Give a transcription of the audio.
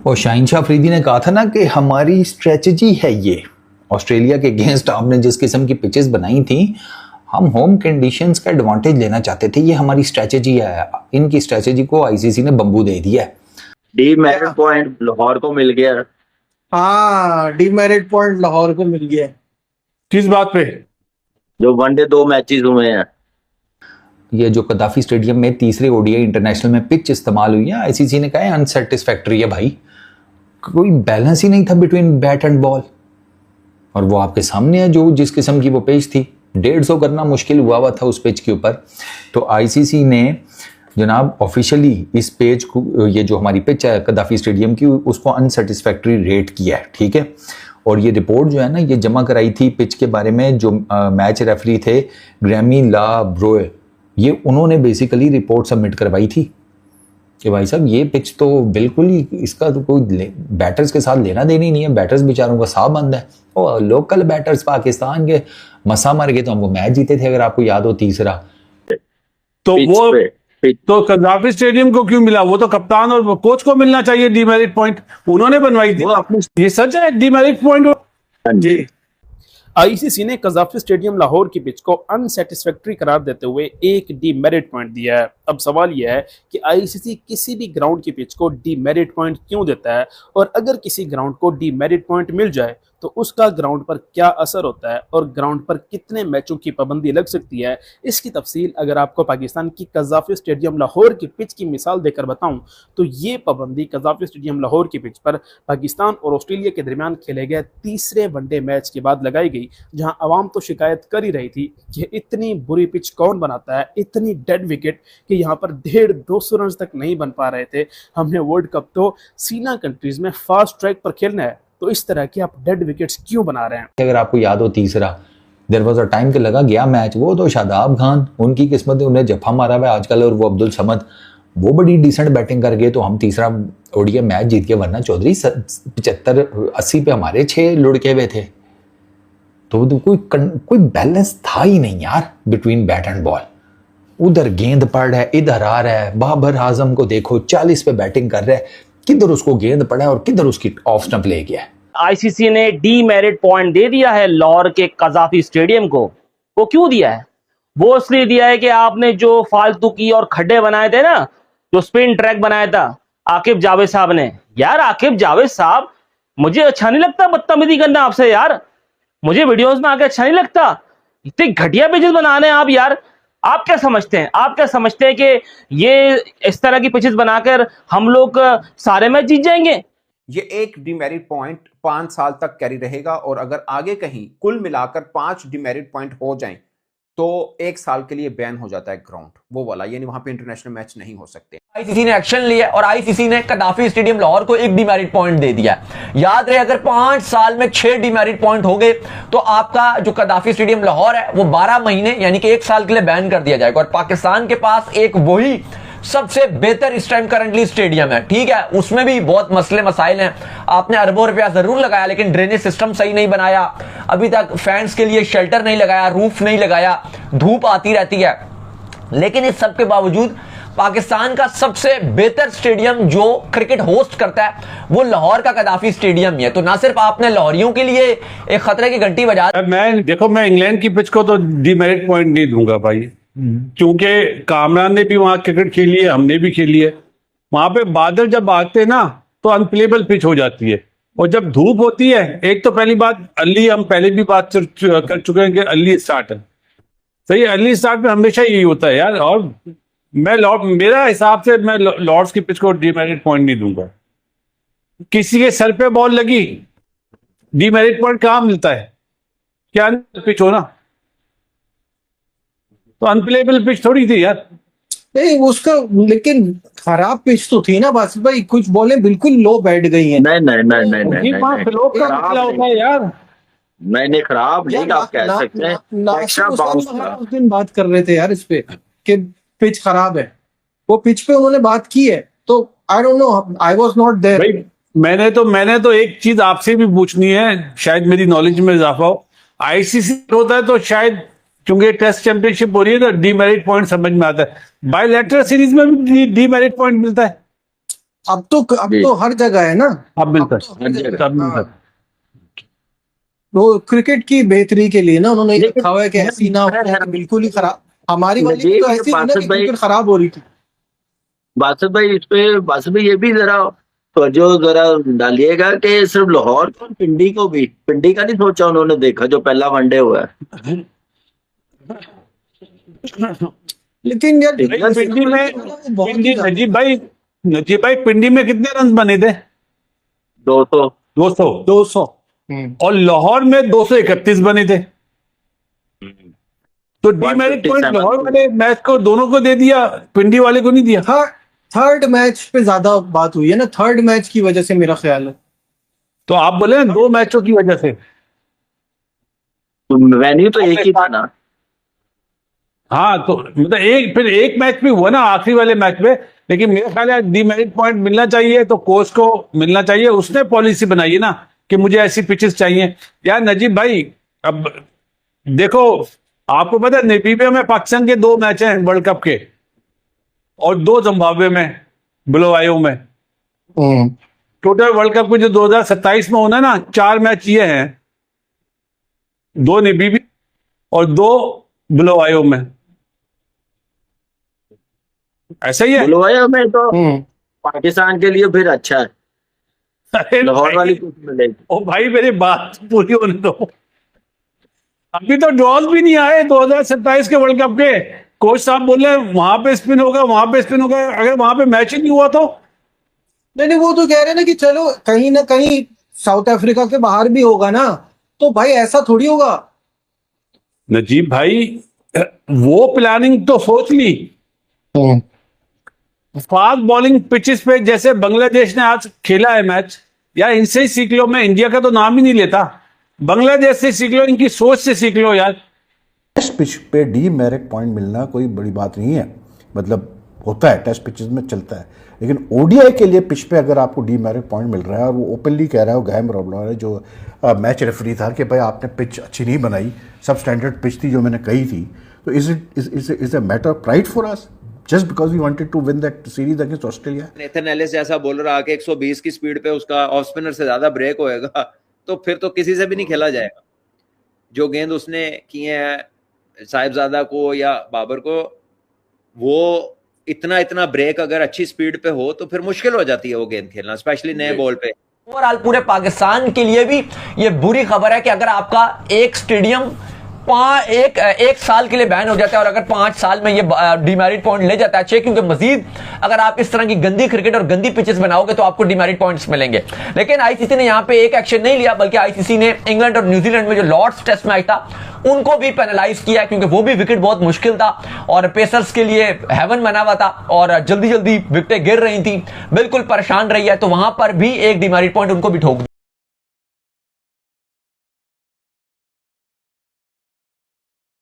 और शाहीन शाह अफरीदी ने कहा था ना कि हमारी स्ट्रेटजी है ये, ऑस्ट्रेलिया के अगेंस्ट आपने जिस किस्म की पिचेस बनाई थी, हम होम कंडीशंस का एडवांटेज लेना चाहते थे, ये हमारी स्ट्रेटजी है। इनकी स्ट्रेटजी को आईसीसी ने बम्बू दे दिया है। डीमेरिट पॉइंट लाहौर को मिल गया। हाँ, डीमेरिट पॉइंट लाहौर को मिल गया। किस बात पे? जो वनडे 2 मैचेस हुए हैं, ये जो कदाफी स्टेडियम में तीसरे ओडीआई इंटरनेशनल में पिच इस्तेमाल हुई है, आईसीसी ने कहा है अनसेटिस्फैक्टरी है भाई, कोई बैलेंस ही नहीं था बिटवीन बैट एंड बॉल। और वो आपके सामने है जो जिस किस्म की वो पिच थी, 150 करना मुश्किल हुआ था उस पिच के ऊपर। तो आईसीसी ने जनाब ऑफिशियली इस पेज को, ये जो हमारी पिच है कदाफी स्टेडियम की, उसको अनसेटिस्फैक्टरी रेट किया है, ठीक है। और ये रिपोर्ट जो है ना, ये जमा कराई थी पिच के बारे में जो मैच रेफरी थे ग्रैमी ला ब्रोए, ये उन्होंने बेसिकली रिपोर्ट सबमिट करवाई थी कि भाई साहब ये पिच तो बिल्कुल ही, इसका तो कोई बैटर्स के साथ लेना देना ही नहीं है, बैटर्स बेचारों का साह बंद है। और लोकल बैटर्स पाकिस्तान के मसा मर गए तो हम वो मैच जीते थे, अगर आपको याद हो, तीसरा। तो वो तो कदाफी स्टेडियम को क्यों मिला? वो तो कप्तान और कोच को मिलना चाहिए डीमेरिट पॉइंट, उन्होंने बनवाई थी। ये सच है डीमेरिट पॉइंट? जी। आईसीसी ने कजाफी स्टेडियम लाहौर की पिच को अनसेटिस्फैक्टरी करार देते हुए एक डीमेरिट पॉइंट दिया है। अब सवाल यह है कि आईसीसी किसी भी ग्राउंड की पिच को डीमेरिट पॉइंट क्यों देता है, और अगर किसी ग्राउंड को डीमेरिट पॉइंट मिल जाए तो उसका ग्राउंड पर क्या असर होता है और ग्राउंड पर कितने मैचों की पाबंदी लग सकती है। इसकी तफसील अगर आपको पाकिस्तान की कजाफी स्टेडियम लाहौर की पिच की मिसाल देकर बताऊं तो ये पाबंदी कजाफी स्टेडियम लाहौर की पिच पर पाकिस्तान और ऑस्ट्रेलिया के दरमियान खेले गए तीसरे वनडे मैच के बाद लगाई गई, जहां अवाम तो शिकायत कर ही रही थी कि इतनी बुरी पिच कौन बनाता है, इतनी डेड विकेट कि यहाँ पर 150-200 रन तक नहीं बन पा रहे थे। हमने वर्ल्ड कप तो सीना कंट्रीज में फास्ट ट्रैक पर खेलना है, तो इस तरह की आप डेड विकेट्स क्यों बना रहे हैं? अगर आपको याद हो, तीसरा देयर वाज अ टाइम के लगा गया मैच, वो तो शादाब खान, उनकी किस्मत ने उन्हें जफा मारा हुआ है आजकल, और वो अब्दुल समद, वो बड़ी डिसेंट बैटिंग कर गए तो हम तीसरा ओडीआई मैच जीत के, वरना चौधरी 75-80 पे हमारे 6 लुढ़के हुए थे। तो कोई बैलेंस था ही नहीं यार बिटवीन बैट एंड बॉल। उधर गेंद पड़ रहा है, इधर आ रहा है। बाबर आजम को देखो 40 पे बैटिंग कर रहा है, किधर उसको गेंद पड़ा है और किधर उसकी ऑफ स्टंप ले गया है। आईसीसी ने डीमेरिट पॉइंट दे दिया है लाहौर के कजाफी स्टेडियम को। वो क्यों दिया है? वो इसलिए दिया है कि आपने जो फालतू की और खड्डे बनाए थे ना, जो स्पिन ट्रैक बनाया था आकिब जावेद साहब ने। यार आकिब जावेद साहब, मुझे अच्छा नहीं लगता बदतमीजी करना आपसे यार, मुझे वीडियोस में आके अच्छा नहीं लगता। इतनी घटिया पिचेस बना रहे हैं आप यार। आप क्या समझते हैं, आप क्या समझते हैं कि ये इस तरह की पिचेस बनाकर हम लोग सारे मैच जीत जाएंगे? ये एक डीमेरिट पॉइंट 5 साल तक कैरी रहेगा, और अगर आगे कहीं कुल मिलाकर 5 डीमेरिट पॉइंट हो जाएं तो 1 साल के लिए बैन हो जाता है ग्राउंड, वो वाला, यानी वहां पे इंटरनेशनल मैच नहीं हो सकते। आईसीसी ने एक्शन लिया और आईसीसी ने कदाफी स्टेडियम लाहौर को एक डीमेरिट पॉइंट दे दिया। याद रहे, अगर 5 साल में 6 डीमेरिट पॉइंट हो गए तो आपका जो कदाफी स्टेडियम लाहौर है वो 12 महीने यानी कि 1 साल के लिए बैन कर दिया जाएगा। और पाकिस्तान के पास एक वही सबसे बेहतर इस टाइम करंटली स्टेडियम है, ठीक है, उसमें भी बहुत मसले मसाइल हैं। आपने अरबों रुपया जरूर लगाया लेकिन ड्रेनेज सिस्टम सही नहीं बनाया, अभी तक फैंस के लिए शेल्टर नहीं लगाया, रूफ नहीं लगाया, धूप आती रहती है। लेकिन इस सब के बावजूद पाकिस्तान का सबसे बेहतर स्टेडियम जो क्रिकेट होस्ट करता है वो लाहौर का कदाफी स्टेडियम ही है। तो ना सिर्फ आपने लाहौरियों के लिए एक खतरे की घंटी बजा, मैं इंग्लैंड की पिच को तो डीमेरिट पॉइंट नहीं दूंगा भाई, क्योंकि कामरान ने भी वहां क्रिकेट खेली है, हमने भी खेली है। वहां पे बादल जब आते हैं ना तो अनप्लेबल पिच हो जाती है, और जब धूप होती है, एक तो पहली बात अर्ली, हम पहले भी बात कर चुके हैं कि अर्ली स्टार्ट है, सही है, अर्ली स्टार्ट में हमेशा यही होता है यार। और मेरा हिसाब से मैं लॉर्ड्स की पिच को डीमेरिट पॉइंट नहीं दूंगा। किसी के सर पे बॉल लगी, डीमेरिट पॉइंट कहां मिलता है? क्या पिच हो ना, तो अनप्लेबल पिच थोड़ी थी यार। नहीं उसका, लेकिन खराब पिच तो थी ना बासित भाई, कुछ बॉलें बिल्कुल लो बैठ गई हैं। नहीं होता है यार। नहीं खराब नहीं, आप कह सकते हैं। उस दिन बात कर रहे थे यार इस पे कि पिच खराब है, वो पिच पे उन्होंने बात की है, तो I don't know, I was not there. मैंने तो एक चीज आपसे भी पूछनी है, शायद मेरी नॉलेज में इजाफा हो। आईसीसी होता है तो शायद क्योंकि टेस्ट चैंपियनशिप हो रही है तो डीमेरिट पॉइंट समझ में आता है, बायलैटरल सीरीज में भी डीमेरिट पॉइंट मिलता है। अब तो हर जगह है ना, अब मिलता अब तो हर जगह। अब मिलता हाँ। वो क्रिकेट की बेहतरी के लिए ना उन्होंने लिखा हुआ है कि ऐसी ना हो, बिल्कुल ही खराब। हमारी वाली में तो ऐसी है ना कि क्रिकेट खराब हो रही थी। बासत भाई इस पे बासत भाई ये भी जरा जो जरा डालिएगा कि सिर्फ लाहौर को और पिंडी को भी, पिंडी का नहीं सोचा उन्होंने, देखा जो पहला वनडे हुआ है। लेकिन यार पिंडी में बहुत पिंडी नजीब भाई पिंडी में कितने रन बने थे? 200 200 और लाहौर में 231 बने थे। तो डीमेरिट पॉइंट 157 लाहौर वाले मैच को दोनों को दे दिया, पिंडी वाले को नहीं दिया। थर्ड मैच पे ज्यादा बात हुई है ना, थर्ड मैच की वजह से मेरा ख्याल है। तो आप बोले 2 मैचों की वजह से। वेन्यू तो एक ही था ना। हाँ, तो मतलब एक मैच भी हुआ ना आखिरी वाले मैच में, लेकिन मेरा ख्याल है डीमेरिट पॉइंट मिलना चाहिए तो कोच को मिलना चाहिए। उसने पॉलिसी बनाई है ना कि मुझे ऐसी पिचेस चाहिए। यार नजीब भाई, अब देखो, आपको पता है नामीबिया में पाकिस्तान के 2 मैच हैं वर्ल्ड कप के, और 2 जिम्बाब्वे में, बुलावायो में। टोटल वर्ल्ड कप को जो 2027 में होना ना, 4 मैच ये हैं, 2 नामीबिया और 2 बुलावायो में। ऐसा ही है। बुलवाया में तो पाकिस्तान के लिए फिर अच्छा है, अरे लाहौर भाई, वाली कुछ मिलेगी। ओ भाई मेरी बात पूरी होने दो। अभी तो ड्रॉज भी नहीं आए 2027 के वर्ल्ड कप के। कोच साहब बोल रहे हैं वहां पे स्पिन होगा, वहां पे स्पिन होगा। अगर वहां पे मैच ही नहीं हुआ तो नहीं, वो तो कह रहे हैं ना कि चलो कहीं ना कहीं साउथ अफ्रीका के बाहर भी होगा ना, तो भाई ऐसा थोड़ी होगा। नजीब भाई, वो प्लानिंग तो सोच ली। फास्ट बॉलिंग पिचेस पे जैसे बांग्लादेश ने आज खेला है मैच, यार इनसे ही सीख लो। मैं इंडिया का तो नाम ही नहीं लेता, बांग्लादेश से सीख लो, इनकी सोच से सीख लो यार। टेस्ट पिच पे डीमेरिट पॉइंट मिलना कोई बड़ी बात नहीं है, मतलब होता है, टेस्ट पिचेस में चलता है। लेकिन ओडीआई के लिए पिच पे अगर आपको डीमेरिट पॉइंट मिल रहा है, और वो ओपनली कह रहा है, वो गहम रॉबलर है जो मैच रेफरी था, कि भाई आपने पिच अच्छी नहीं बनाई, सब स्टैंडर्ड पिच थी जो मैंने कही थी। तो is a matter of pride for us just because we wanted to win that series against Australia. Nathan Ellis जैसा बॉलर आके 120 की स्पीड पे उसका ऑफ स्पिनर से ज्यादा ब्रेक होएगा तो फिर तो किसी से भी नहीं खेला जाएगा। जो गेंद उसने किए हैं साहिबजादा को या बाबर को, वो इतना ब्रेक अगर अच्छी स्पीड पे हो तो फिर मुश्किल हो जाती है वो गेंद खेलना, स्पेशली नए बॉल पे। ओवरऑल पूरे पाकिस्तान के लिए भी ये बुरी खबर है कि अगर आपका एक स्टेडियम एक साल के लिए बैन हो जाता है, और अगर 5 साल में ये डीमेरिट पॉइंट ले जाता है चेक, क्योंकि मजीद अगर आप इस तरह की गंदी क्रिकेट और गंदी पिचेस बनाओगे तो आपको डीमेरिट पॉइंट्स मिलेंगे। लेकिन आईसीसी ने यहां पे एक एक्शन नहीं लिया, बल्कि आईसीसी ने इंग्लैंड और न्यूजीलैंड में जो लॉर्ड्स टेस्ट मैच था उनको भी पेनलाइज किया, क्योंकि वो भी विकेट बहुत मुश्किल था और पेसर्स के लिए हेवन बना हुआ था और जल्दी विकेटें गिर रही थी, बिल्कुल परेशान रही है। तो वहां पर भी एक डीमेरिट पॉइंट उनको भी ठोक दिया।